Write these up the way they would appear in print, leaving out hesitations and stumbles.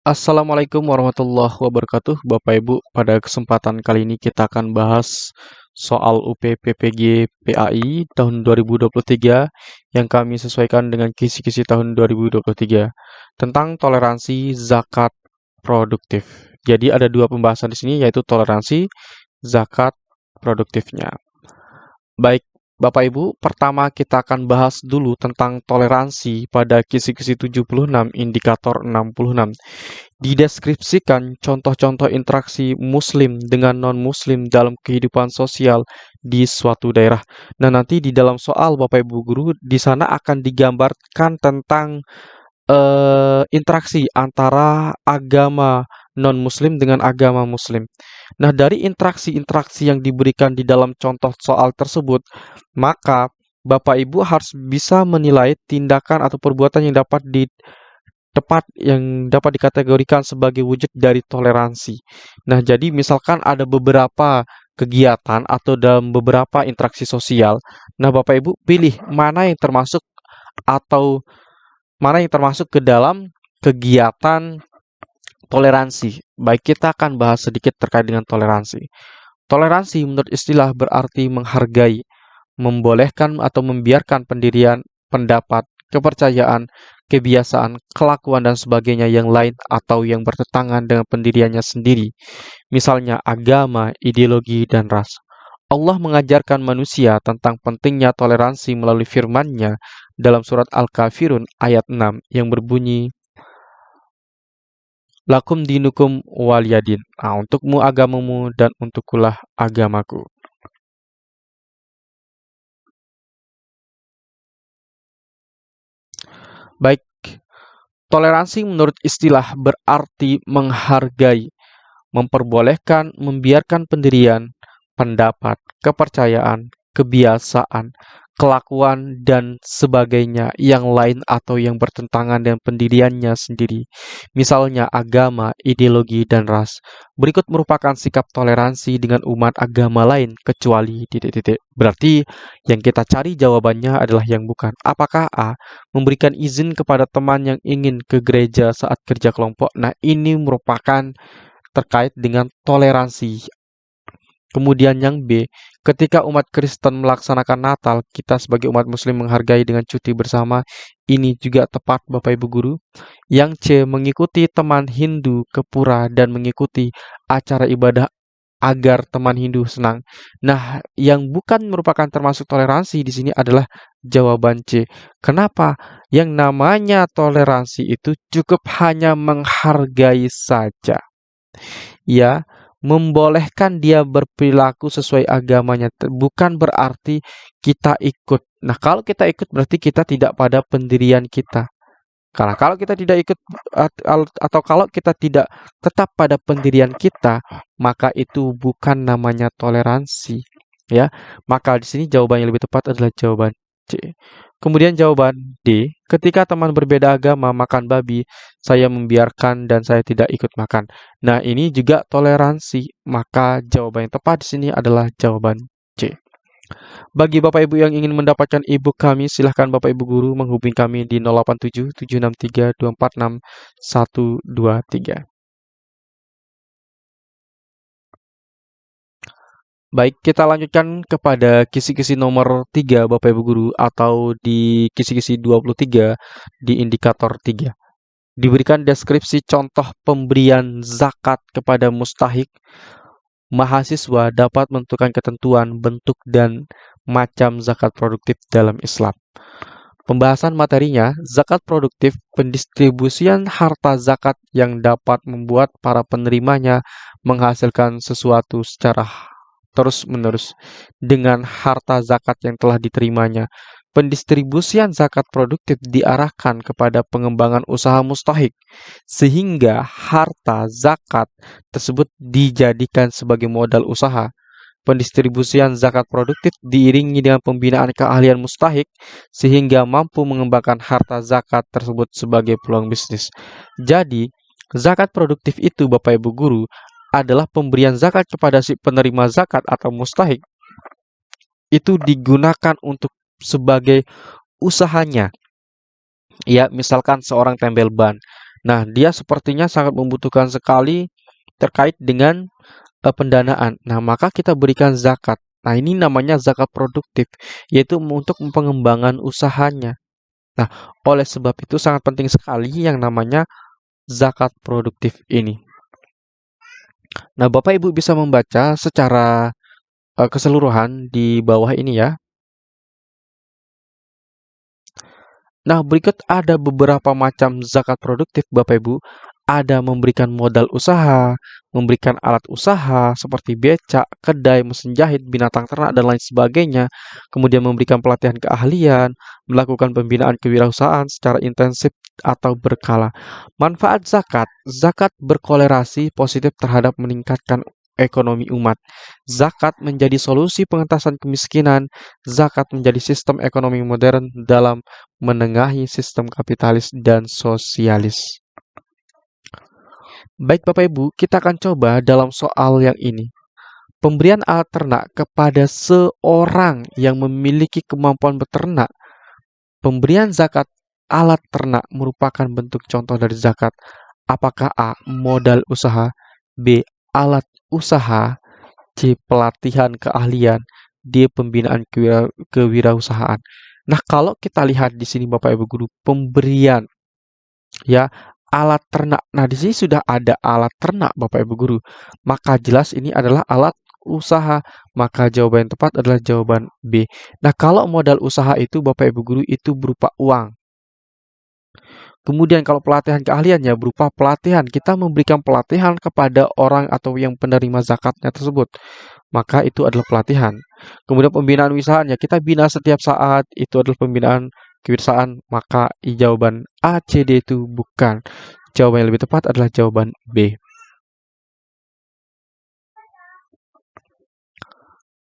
Assalamualaikum warahmatullahi wabarakatuh, Bapak Ibu. Pada kesempatan kali ini kita akan bahas soal UPPPG PAI tahun 2023 yang kami sesuaikan dengan kisi-kisi tahun 2023 tentang toleransi zakat produktif. Jadi ada dua pembahasan di sini yaitu toleransi zakat produktifnya. Baik, Bapak Ibu, pertama kita akan bahas dulu tentang toleransi pada kisi-kisi 76, indikator 66. Dideskripsikan contoh-contoh interaksi Muslim dengan non-Muslim dalam kehidupan sosial di suatu daerah. Nah, nanti di dalam soal Bapak Ibu Guru, di sana akan digambarkan tentang interaksi antara agama non-Muslim dengan agama Muslim. Nah, dari interaksi-interaksi yang diberikan di dalam contoh soal tersebut, maka Bapak Ibu harus bisa menilai tindakan atau perbuatan yang dapat dikategorikan sebagai wujud dari toleransi. Nah, jadi misalkan ada beberapa kegiatan atau dalam beberapa interaksi sosial. Nah, Bapak Ibu pilih atau mana yang termasuk ke dalam kegiatan toleransi. Baik, kita akan bahas sedikit terkait dengan toleransi. Toleransi menurut istilah berarti menghargai, membolehkan atau membiarkan pendirian, pendapat, kepercayaan, kebiasaan, kelakuan, dan sebagainya yang lain atau yang bertentangan dengan pendiriannya sendiri. Misalnya agama, ideologi, dan ras. Allah mengajarkan manusia tentang pentingnya toleransi melalui firman-Nya dalam surat Al-Kafirun ayat 6 yang berbunyi, Lakum dinukum waliyadin. Nah, untukmu agamamu dan untukkulah agamaku. Baik, toleransi menurut istilah berarti menghargai, memperbolehkan, membiarkan pendirian, pendapat, kepercayaan, kebiasaan, kelakuan, dan sebagainya yang lain atau yang bertentangan dengan pendiriannya sendiri. Misalnya agama, ideologi, dan ras. Berikut merupakan sikap toleransi dengan umat agama lain kecuali titik-titik. Berarti yang kita cari jawabannya adalah yang bukan. Apakah A. Memberikan izin kepada teman yang ingin ke gereja saat kerja kelompok? Nah, ini merupakan terkait dengan toleransi. Kemudian yang B, ketika umat Kristen melaksanakan Natal, kita sebagai umat Muslim menghargai dengan cuti bersama. Ini juga tepat, Bapak Ibu Guru. Yang C, mengikuti teman Hindu ke pura dan mengikuti acara ibadah agar teman Hindu senang. Nah, yang bukan merupakan termasuk toleransi di sini adalah jawaban C. Kenapa? Yang namanya toleransi itu cukup hanya menghargai saja. Ya, membolehkan dia berperilaku sesuai agamanya, bukan berarti kita ikut. Nah, kalau kita ikut berarti kita tidak pada pendirian kita. Karena kalau kita tidak ikut atau kalau kita tidak tetap pada pendirian kita, maka itu bukan namanya toleransi, ya. Maka di sini jawaban yang lebih tepat adalah jawaban C. Kemudian jawaban D, ketika teman berbeda agama makan babi, saya membiarkan dan saya tidak ikut makan. Nah, ini juga toleransi, maka jawaban yang tepat di sini adalah jawaban C. Bagi Bapak Ibu yang ingin mendapatkan e-book kami, silahkan Bapak Ibu Guru menghubungi kami di 087 763 246 123. Baik, kita lanjutkan kepada kisi-kisi nomor 3 Bapak Ibu Guru atau di kisi-kisi 23 di indikator 3. Diberikan deskripsi contoh pemberian zakat kepada mustahik. Mahasiswa dapat menentukan ketentuan, bentuk, dan macam zakat produktif dalam Islam. Pembahasan materinya, zakat produktif, pendistribusian harta zakat yang dapat membuat para penerimanya menghasilkan sesuatu secara terus-menerus dengan harta zakat yang telah diterimanya. Pendistribusian zakat produktif diarahkan kepada pengembangan usaha mustahik, sehingga harta zakat tersebut dijadikan sebagai modal usaha. Pendistribusian zakat produktif diiringi dengan pembinaan keahlian mustahik, sehingga mampu mengembangkan harta zakat tersebut sebagai peluang bisnis. Jadi, zakat produktif itu, Bapak Ibu Guru, adalah pemberian zakat kepada si penerima zakat atau mustahik itu digunakan untuk sebagai usahanya. Ya, misalkan seorang tambel ban. Nah, dia sepertinya sangat membutuhkan sekali terkait dengan pendanaan. Nah, maka kita berikan zakat. Nah, ini namanya zakat produktif, yaitu untuk pengembangan usahanya. Nah, oleh sebab itu sangat penting sekali yang namanya zakat produktif ini. Nah, Bapak Ibu bisa membaca secara keseluruhan di bawah ini ya. Nah, berikut ada beberapa macam zakat produktif, Bapak Ibu. Ada memberikan modal usaha, memberikan alat usaha seperti becak, kedai, mesin jahit, binatang ternak, dan lain sebagainya. Kemudian memberikan pelatihan keahlian, melakukan pembinaan kewirausahaan secara intensif atau berkala. Manfaat zakat, zakat berkolerasi positif terhadap meningkatkan ekonomi umat. Zakat menjadi solusi pengentasan kemiskinan. Zakat menjadi sistem ekonomi modern dalam menengahi sistem kapitalis dan sosialis. Baik Bapak Ibu, kita akan coba dalam soal yang ini. Pemberian alat ternak kepada seorang yang memiliki kemampuan beternak. Pemberian zakat alat ternak merupakan bentuk contoh dari zakat. Apakah A. Modal usaha, B. Alat usaha, C. Pelatihan keahlian, D. Pembinaan kewirausahaan. Nah, kalau kita lihat di sini Bapak Ibu Guru, pemberian ya alat ternak. Nah, di sini sudah ada alat ternak Bapak Ibu Guru. Maka jelas ini adalah alat usaha. Maka jawaban yang tepat adalah jawaban B. Nah, kalau modal usaha itu Bapak Ibu Guru itu berupa uang. Kemudian kalau pelatihan keahliannya berupa pelatihan, kita memberikan pelatihan kepada orang atau yang penerima zakatnya tersebut. Maka itu adalah pelatihan. Kemudian pembinaan usahanya, kita bina setiap saat, itu adalah pembinaan kewirausahaan. Maka jawaban A, C, D itu bukan. Jawaban yang lebih tepat adalah jawaban B.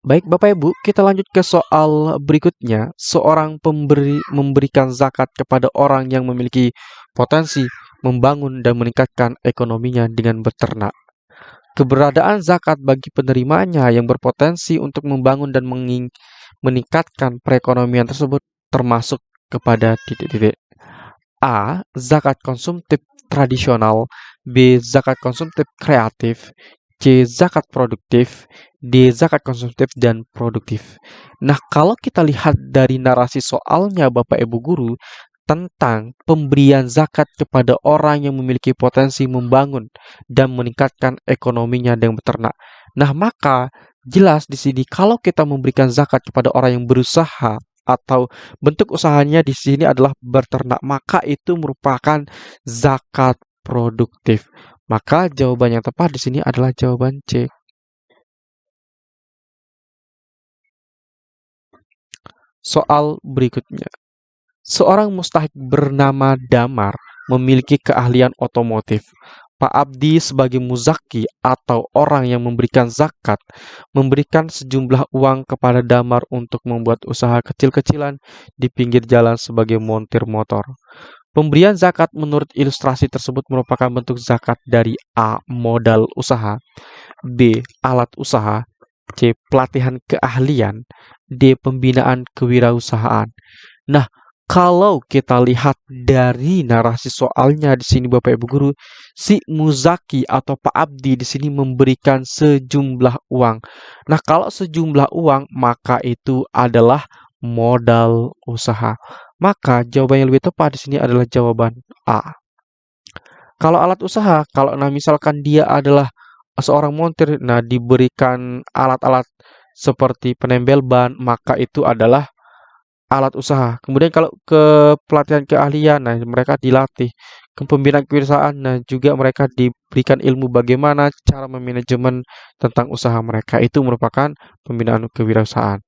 Baik Bapak Ibu, kita lanjut ke soal berikutnya. Seorang pemberi memberikan zakat kepada orang yang memiliki potensi membangun dan meningkatkan ekonominya dengan beternak. Keberadaan zakat bagi penerimanya yang berpotensi untuk membangun dan meningkatkan perekonomian tersebut termasuk kepada titik-titik. A. Zakat konsumtif tradisional, B. Zakat konsumtif kreatif, C. Zakat produktif, D. Zakat konsumtif dan produktif. Nah, kalau kita lihat dari narasi soalnya Bapak Ibu Guru tentang pemberian zakat kepada orang yang memiliki potensi membangun dan meningkatkan ekonominya dengan beternak. Nah, maka jelas di sini kalau kita memberikan zakat kepada orang yang berusaha atau bentuk usahanya di sini adalah beternak, maka itu merupakan zakat produktif. Maka jawaban yang tepat di sini adalah jawaban C. Soal berikutnya. Seorang mustahik bernama Damar memiliki keahlian otomotif. Pak Abdi sebagai muzaki atau orang yang memberikan zakat, memberikan sejumlah uang kepada Damar untuk membuat usaha kecil-kecilan di pinggir jalan sebagai montir motor. Pemberian zakat menurut ilustrasi tersebut merupakan bentuk zakat dari A. Modal usaha, B. Alat usaha, C. Pelatihan keahlian, D. Pembinaan kewirausahaan. Nah, kalau kita lihat dari narasi soalnya di sini Bapak Ibu Guru, si Muzaki atau Pak Abdi di sini memberikan sejumlah uang. Nah, kalau sejumlah uang maka itu adalah modal usaha. Maka jawaban yang lebih tepat di sini adalah jawaban A. Kalau alat usaha, kalau misalkan dia adalah seorang montir, nah diberikan alat-alat seperti penembel ban, maka itu adalah alat usaha. Kemudian kalau ke pelatihan keahlian, nah mereka dilatih. Ke pembinaan kewirausahaan, nah juga mereka diberikan ilmu bagaimana cara memanajemen tentang usaha mereka. Itu merupakan pembinaan kewirausahaan.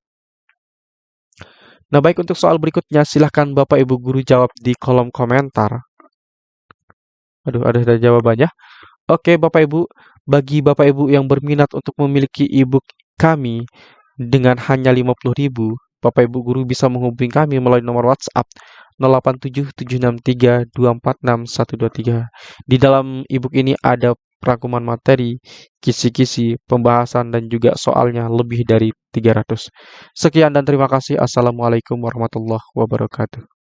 Nah, baik untuk soal berikutnya, silahkan Bapak Ibu Guru jawab di kolom komentar. Aduh, ada jawabannya. Oke, Bapak Ibu, bagi Bapak Ibu yang berminat untuk memiliki e-book kami dengan hanya 50.000, Bapak Ibu Guru bisa menghubungi kami melalui nomor WhatsApp 087763246123. Di dalam e-book ini ada rangkuman materi, kisi-kisi, pembahasan, dan juga soalnya lebih dari 300. Sekian dan terima kasih. Assalamualaikum warahmatullahi wabarakatuh.